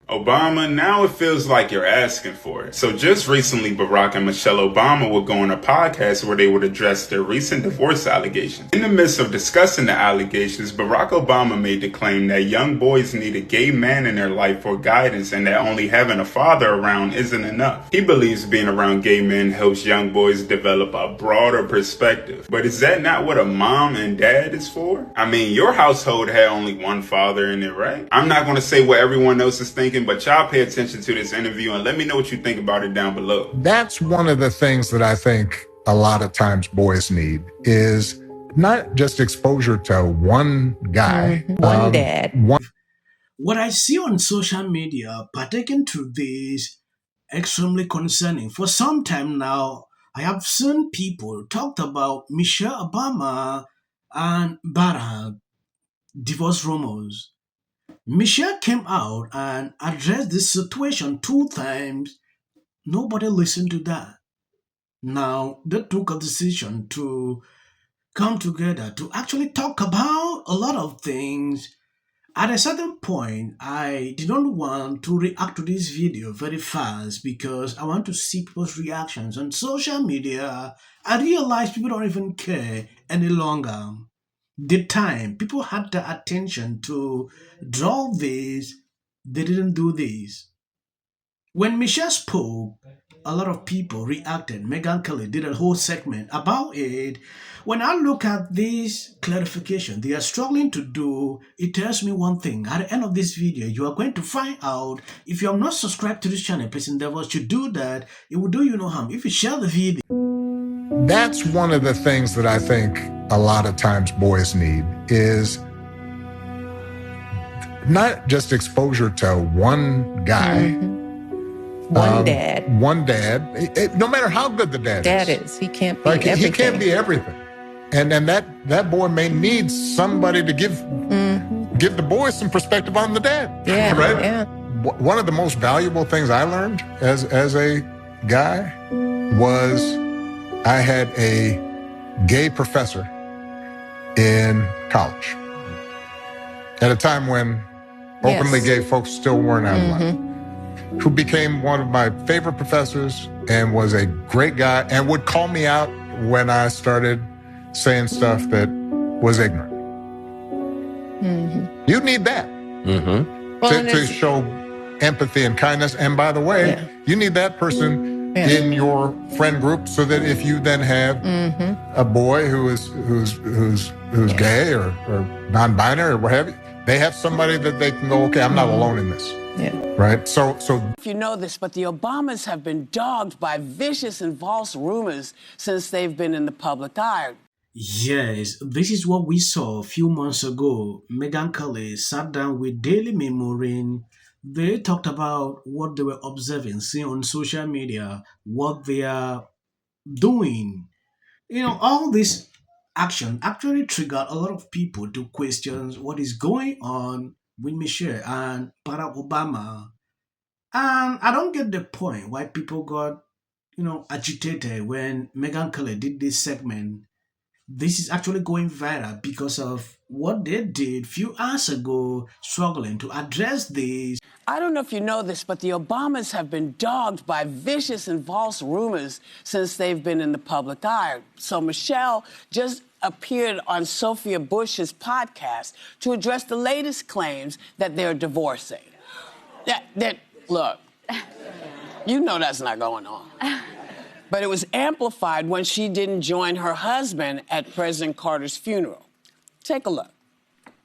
Obama, now it feels like you're asking for it. So just recently, Barack and Michelle Obama would go on a podcast where they would address their recent divorce allegations. In the midst of discussing the allegations, Barack Obama made the claim that young boys need a gay man in their life for guidance and that only having a father around isn't enough. He believes being around gay men helps young boys develop a broader perspective. But is that not what a mom and dad is for? I mean, your household had only one father in it, right? I'm not going to say what everyone else is thinking, but y'all pay attention to this interview and let me know what you think about it down below. That's one of the things that I think a lot of times boys need is not just exposure to one guy. One dad. What I see on social media pertaining to this extremely concerning. For some time now, I have seen people talk about Michelle Obama and Barack divorce rumors. Michelle came out and addressed this situation 2 times. Nobody listened to that. Now they took a decision to come together to actually talk about a lot of things. At a certain point, I did not want to react to this video very fast because I want to see people's reactions on social media. I realized people don't even care any longer. The time people had the attention to draw this, they didn't do this. When Michelle spoke, a lot of people reacted. Meghan Kelly did a whole segment about it. When I look at this clarification they are struggling to do, it tells me one thing. At the end of this video, you are going to find out if you are not subscribed to this channel, please endeavor to do that. It will do you no harm if you share the video. That's one of the things that I think a lot of times boys need is not just exposure to one guy. One dad. One dad. No matter how good the dad is. He can't be everything. He can't be everything. And that boy may need somebody to give the boy some perspective on the dad. Yeah, right? Yeah. One of the most valuable things I learned as a guy was I had a gay professor in college at a time when openly gay folks still weren't out of line, who became one of my favorite professors and was a great guy and would call me out when I started saying stuff that was ignorant. You need that to show empathy and kindness. And by the way, you need that person in your friend group so that if you then have a boy who's gay or non-binary or what have you, they have somebody that they can go, okay, I'm not alone in this. Yeah. Right? So if you know this, but the Obamas have been dogged by vicious and false rumors since they've been in the public eye. Yes, this is what we saw a few months ago. Meghan Kelly sat down with Daily Memorin. They talked about what they were observing, seeing on social media, what they are doing. You know, all this action actually triggered a lot of people to question what is going on with Michelle and Barack Obama. And I don't get the point why people got, agitated when Meghan Kelly did this segment. This is actually going viral because of what they did a few hours ago, struggling to address this. I don't know if you know this, but the Obamas have been dogged by vicious and false rumors since they've been in the public eye. So Michelle just appeared on Sophia Bush's podcast to address the latest claims that they're divorcing. Look, you know that's not going on. But it was amplified when she didn't join her husband at President Carter's funeral. Take a look.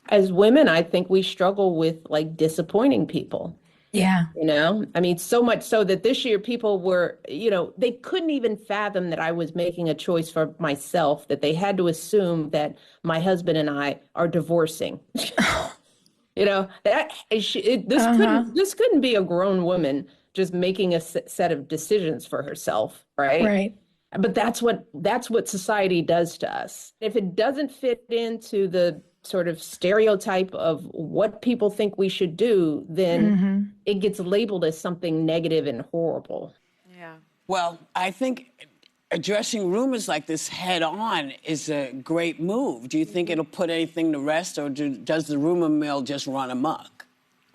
As women, I think we struggle with disappointing people. Yeah. I mean, so much so that this year people were, they couldn't even fathom that I was making a choice for myself, that they had to assume that my husband and I are divorcing. This couldn't be a grown woman just making a set of decisions for herself, right? Right. But that's what society does to us. If it doesn't fit into the sort of stereotype of what people think we should do, then it gets labeled as something negative and horrible. Yeah. Well, I think addressing rumors like this head on is a great move. Do you think it'll put anything to rest, or does the rumor mill just run amok?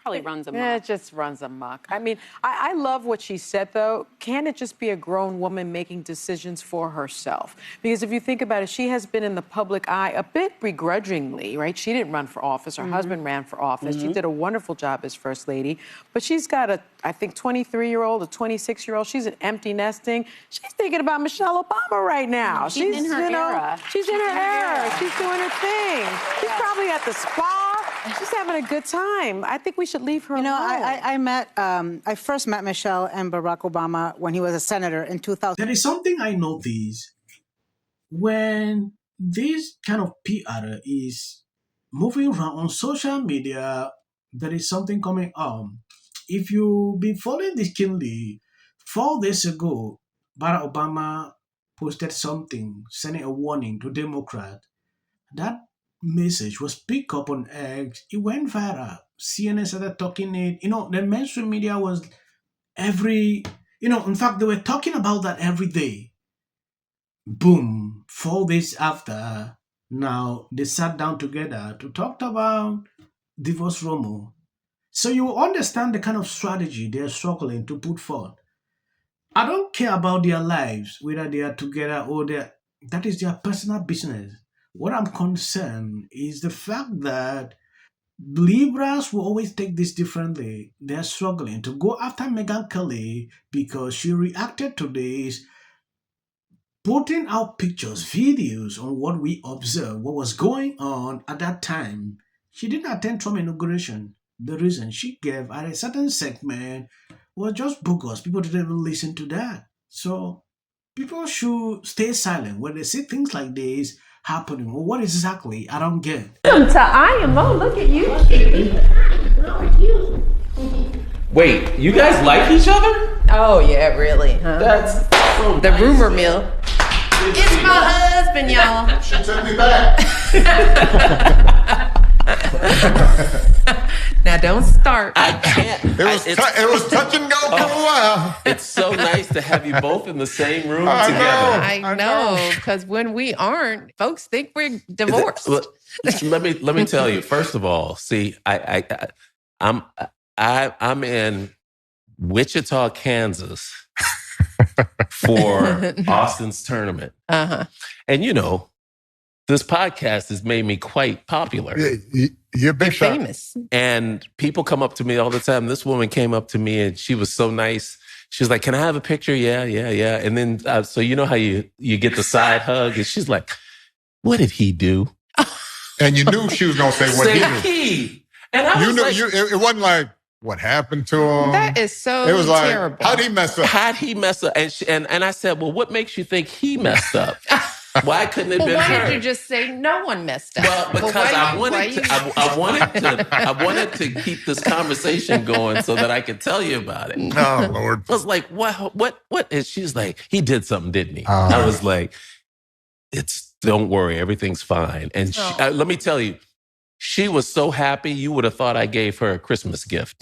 probably runs amok. Yeah, it just runs amok. I mean, I love what she said, though. Can it just be a grown woman making decisions for herself? Because if you think about it, she has been in the public eye a bit begrudgingly, right? She didn't run for office. Her husband ran for office. She did a wonderful job as First Lady. But she's got a, I think, 23-year-old, a 26-year-old. She's an empty nesting. She's thinking about Michelle Obama right now. She's in her era. She's in her era. She's doing her thing. She's probably at the spa. She's having a good time. I think we should leave her alone. I first met Michelle and Barack Obama when he was a senator in 2000. There is something I notice when this kind of PR is moving around on social media. There is something coming on. If you've been following this keenly, 4 days ago, Barack Obama posted something, sending a warning to Democrats. That message was picked up on X. It went viral. CNN started talking it. The mainstream media was in fact, they were talking about that every day. Boom. 4 days after, now they sat down together to talk about divorce rumor. So you understand the kind of strategy they're struggling to put forth. I don't care about their lives, whether they are together or that is their personal business. What I'm concerned is the fact that liberals will always take this differently. They're struggling to go after Megyn Kelly because she reacted to this, putting out pictures, videos on what we observed, what was going on at that time. She didn't attend Trump inauguration. The reason she gave at a certain segment was just bogus. People didn't even listen to that. So people should stay silent when they see things like this happening. Well, what exactly? I don't get. To IMO, look at you. Wait, you guys like each other? Oh, yeah, really, huh? That's so The nice. rumor mill. It's my husband, y'all. She took me back. Now, don't start. I can't. It was touch and go for a while. It's so nice to have you both in the same room I together. I know, because when we aren't, folks think we're divorced. Let me tell you. First of all, see, I'm in Wichita, Kansas, for Austin's tournament, and this podcast has made me quite popular. You're a big shot. Famous. And people come up to me all the time. This woman came up to me and she was so nice. She's like, "Can I have a picture?" Yeah. And then, so you know how you get the side hug? And she's like, "What did he do?" And you knew she was going to say what he did. He. And I was like, it wasn't like, what happened to him? That is so It was like, terrible. how'd he mess up? how'd he mess up? And I said, well, what makes you think he messed up? Why couldn't it Well, been why her? did you just say no one messed up? Well, because I wanted to keep this conversation going so that I could tell you about it. Oh, Lord. I was like, what? And she's like, he did something, didn't he? I was like, don't worry, everything's fine. And let me tell you, she was so happy, you would have thought I gave her a Christmas gift.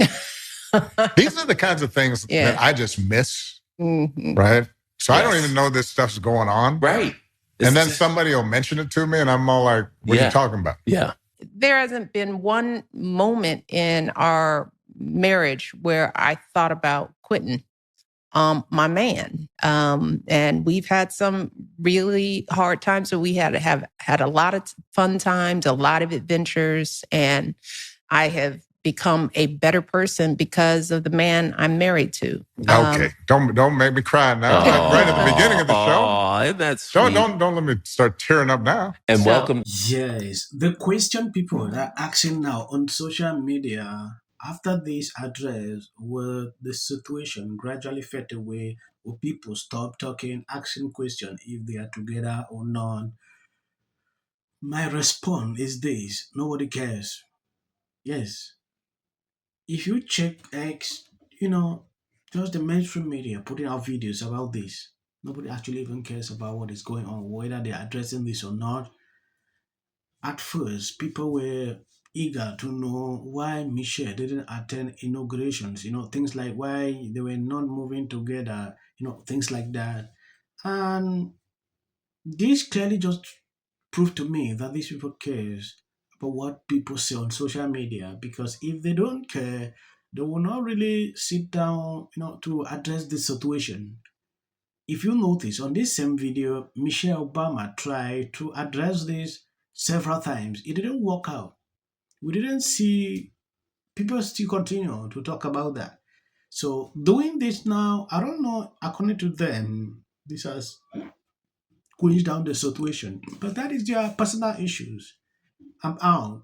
These are the kinds of things that I just miss, right? So I don't even know this stuff's going on. Right. And then somebody will mention it to me, and I'm all like, what are you talking about? Yeah. There hasn't been one moment in our marriage where I thought about quitting my man. And we've had some really hard times. So we have had a lot of fun times, a lot of adventures, and I have become a better person because of the man I'm married to. Okay, don't make me cry now. Right at the beginning of the show. Oh, that's sweet. Don't let me start tearing up now. And welcome. Yes, the question people are asking now on social media after this address, will the situation gradually fade away? Will people stop talking, asking questions if they are together or not? My response is this: nobody cares. Yes. If you check X, just the mainstream media putting out videos about this. Nobody actually even cares about what is going on, whether they're addressing this or not. At first, people were eager to know why Michelle didn't attend inaugurations, things like why they were not moving together, things like that. And this clearly just proved to me that these people cares for what people say on social media, because if they don't care, they will not really sit down, to address the situation. If you notice on this same video, Michelle Obama tried to address this several times. It didn't work out. We didn't see people still continue to talk about that. So doing this now, I don't know, according to them, this has cools down the situation. But that is their personal issues. I'm out.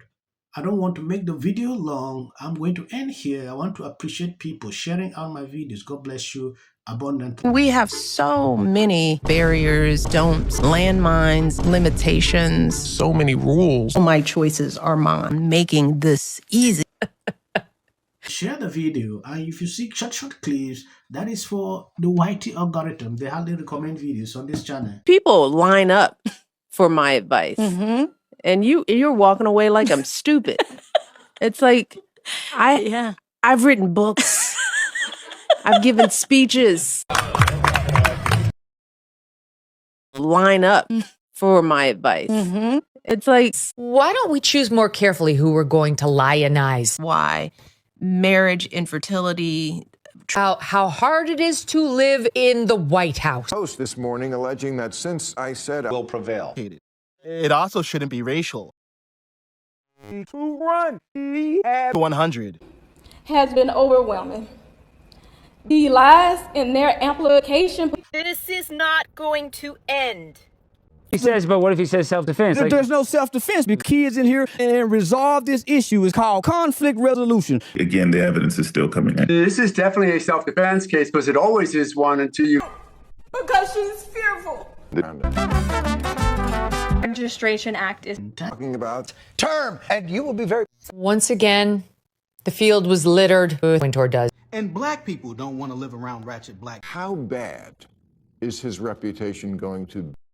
I don't want to make the video long. I'm going to end here. I want to appreciate people sharing out my videos. God bless you abundantly. We have so many barriers, don'ts, landmines, limitations. So many rules. My choices are mine. Making this easy. Share the video, and if you see short clips, that is for the YT algorithm. They hardly recommend videos on this channel. People line up for my advice, and you're walking away like I'm stupid. It's like I've written books, I've given speeches. Line up for my advice. It's like, why don't we choose more carefully who we're going to lionize? Why? Marriage, infertility. How hard it is to live in the White House. Post this morning alleging that since I said will prevail. It also shouldn't be racial. To run 100 has been overwhelming. The lies in their amplification. This is not going to end. He says, but what if he says self-defense? There's no self-defense because kids in here and resolve this issue is called conflict resolution. Again, the evidence is still coming in. This is definitely a self-defense case because it always is one until you... Because she's fearful. The Registration Act is talking about term, and you will be very... Once again, the field was littered with Wintour does. And black people don't want to live around ratchet black. How bad is his reputation going to be?